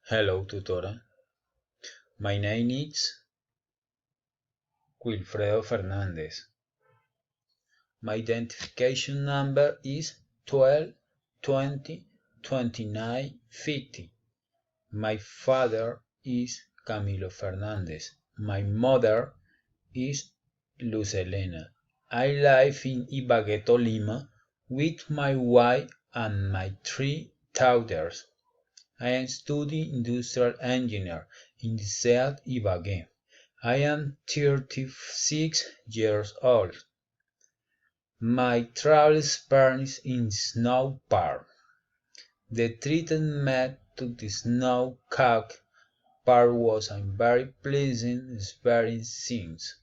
Hello, tutora. My name is Wilfredo Fernandez. My identification number is 12 20 29 50. My father is Camilo Fernandez. My mother is Luz Elena. I live in Ibagué, Tolima, with my wife and my three daughters. I am studying industrial engineer in the SEAT Ibagué. I am 36 years old. My travel experience in snow park. The trip met to the snow-capped park was a very pleasant experience.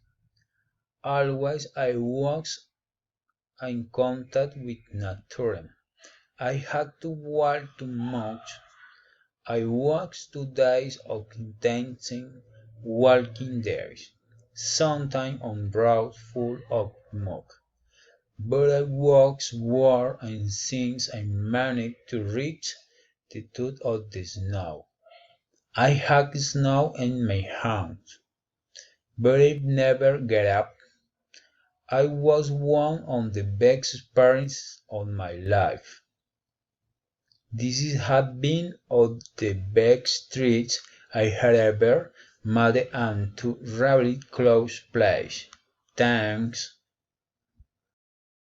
Always I was in contact with nature. I had to walk too much. I walked 2 days of intensive walking days, sometimes on roads full of smoke. But I walked were and since I managed to reach the top of the snow. I had snow in my hands, but I never get up. I was one of the best experiences of my life. This has been of the best trips I had ever made and to really close place. Thanks.